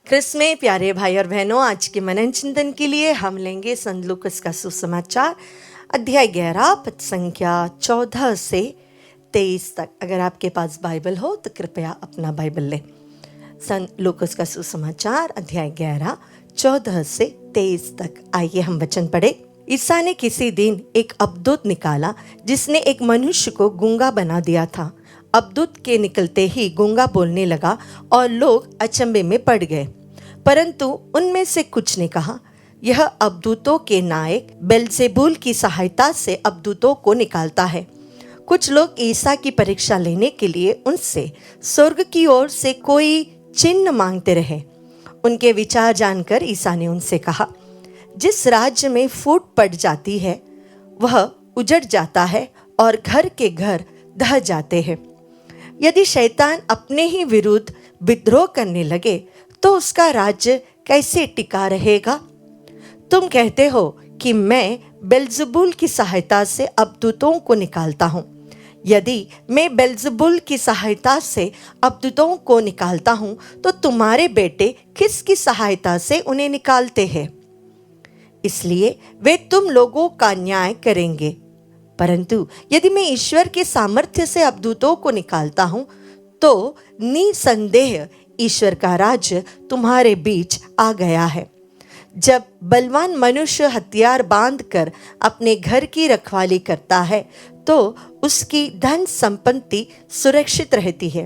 Chris में प्यारे भाई और बहनों, आज के मनन चिंतन के लिए हम लेंगे संत लूकस का सुसमाचार अध्याय 11 पद संख्या 14 से 23 तक। अगर आपके पास बाइबल हो तो कृपया अपना बाइबल लें। संत लूकस का सुसमाचार अध्याय 11 14 से 23 तक। आइए हम वचन पढ़े। ईसा ने किसी दिन एक अबदूत निकाला जिसने एक मनुष्य को गूंगा बना दिया था। अबदूत के निकलते ही गूंगा बोलने लगा और लोग अचंभे में पड़ गए। परंतु उनमें से कुछ ने कहा, यह अबदूतों के नायक बेल्जेबूल की सहायता से अबदूतों को निकालता है। कुछ लोग ईसा की परीक्षा लेने के लिए उनसे स्वर्ग की ओर से कोई चिन्ह मांगते रहे। उनके विचार जानकर ईसा ने उनसे कहा, जिस राज्य में फूट पड़ जाती है वह उजड़ जाता है और घर के घर ढह जाते हैं। यदि शैतान अपने ही विरुद्ध विद्रोह करने लगे तो उसका राज्य कैसे टिका रहेगा? तुम कहते हो कि मैं बेल्जेबूल की सहायता से अबदूतों को निकालता हूँ। यदि मैं बेल्जेबूल की सहायता से अबदूतों को निकालता हूँ तो तुम्हारे बेटे किसकी सहायता से उन्हें निकालते हैं? इसलिए वे तुम लोगों का न्याय करेंगे। परंतु यदि मैं ईश्वर के सामर्थ्य से अबदूतों को निकालता हूं तो निसंदेह ईश्वर का राज्य तुम्हारे बीच आ गया है। जब बलवान मनुष्य हथियार बांधकर अपने घर की रखवाली करता है तो उसकी धन संपत्ति सुरक्षित रहती है।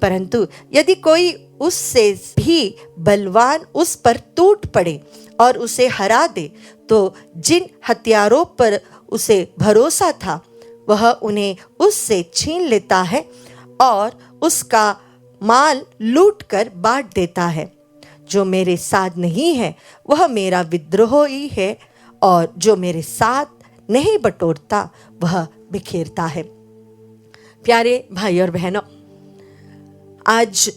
परंतु यदि कोई उससे भी बलवान उस पर टूट पड़े और उसे हरा दे तो जिन हथियारों पर उसे भरोसा था वह उन्हें उससे छीन लेता है और उसका माल लूट कर बांट देता है। जो मेरे साथ नहीं है वह मेरा विद्रोही है और जो मेरे साथ नहीं बटोरता वह बिखेरता है। प्यारे भाई और बहनों, आज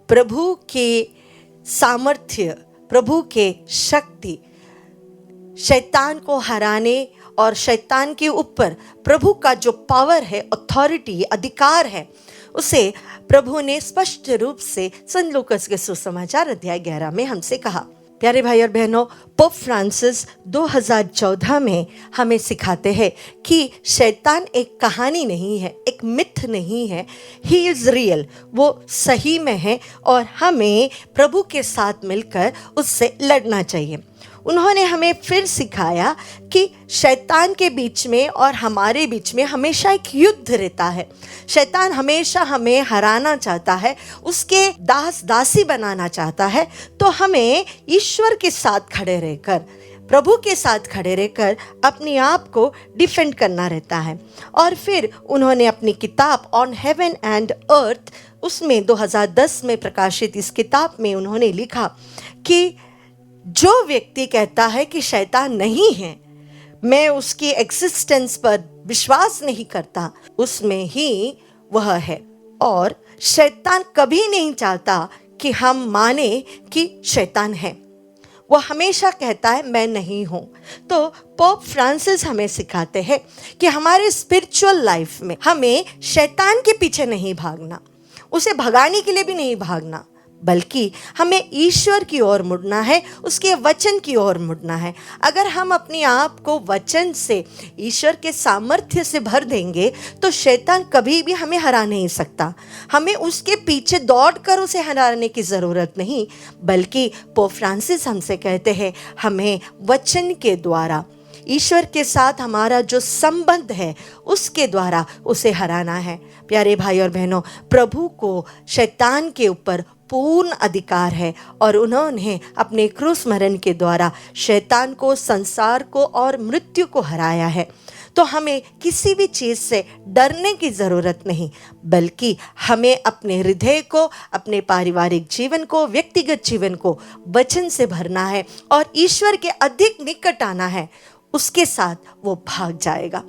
प्रभु के सामर्थ्य, प्रभु के शक्ति शैतान को हराने और शैतान के ऊपर प्रभु का जो पावर है, अथॉरिटी, अधिकार है, उसे प्रभु ने स्पष्ट रूप से संत लूकस के सुसमाचार अध्याय 11 में हमसे कहा। प्यारे भाई और बहनों, पोप फ्रांसिस 2014 में हमें सिखाते हैं कि शैतान एक कहानी नहीं है, एक मिथ नहीं है। ही इज़ रियल, वो सही में है और हमें प्रभु के साथ मिलकर उससे लड़ना चाहिए। उन्होंने हमें फिर सिखाया कि शैतान के बीच में और हमारे बीच में हमेशा एक युद्ध रहता है। शैतान हमेशा हमें हराना चाहता है, उसके दास दासी बनाना चाहता है। तो हमें ईश्वर के साथ खड़े रहकर, प्रभु के साथ खड़े रहकर अपने आप को डिफेंड करना रहता है। और फिर उन्होंने अपनी किताब ऑन हेवन एंड अर्थ, उसमें 2010 में प्रकाशित इस किताब में उन्होंने लिखा कि जो व्यक्ति कहता है कि शैतान नहीं है, मैं उसकी एग्जिस्टेंस पर विश्वास नहीं करता, उसमें ही वह है। और शैतान कभी नहीं चाहता कि हम माने कि शैतान है। वह हमेशा कहता है मैं नहीं हूँ। तो पोप फ्रांसिस हमें सिखाते हैं कि हमारे स्पिरिचुअल लाइफ में हमें शैतान के पीछे नहीं भागना, उसे भगाने के लिए भी नहीं भागना, बल्कि हमें ईश्वर की ओर मुड़ना है, उसके वचन की ओर मुड़ना है। अगर हम अपने आप को वचन से, ईश्वर के सामर्थ्य से भर देंगे तो शैतान कभी भी हमें हरा नहीं सकता। हमें उसके पीछे दौड़कर उसे हराने की ज़रूरत नहीं, बल्कि पोप फ्रांसिस हमसे कहते हैं हमें वचन के द्वारा, ईश्वर के साथ हमारा जो संबंध है उसके द्वारा उसे हराना है। प्यारे भाई और बहनों, प्रभु को शैतान के ऊपर पूर्ण अधिकार है और उन्होंने अपने क्रूस मरण के द्वारा शैतान को, संसार को और मृत्यु को हराया है। तो हमें किसी भी चीज़ से डरने की ज़रूरत नहीं, बल्कि हमें अपने हृदय को, अपने पारिवारिक जीवन को, व्यक्तिगत जीवन को वचन से भरना है और ईश्वर के अधिक निकट आना है। उसके साथ वो भाग जाएगा।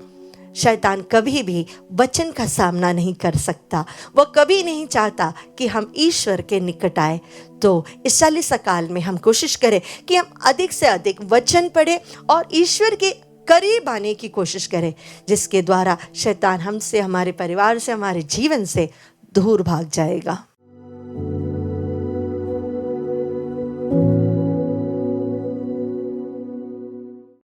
शैतान कभी भी वचन का सामना नहीं कर सकता। वह कभी नहीं चाहता कि हम ईश्वर के निकट आए। तो इस 40 काल में हम कोशिश करें कि हम अधिक से अधिक वचन पढ़ें और ईश्वर के करीब आने की कोशिश करें, जिसके द्वारा शैतान हमसे, हमारे परिवार से, हमारे जीवन से दूर भाग जाएगा।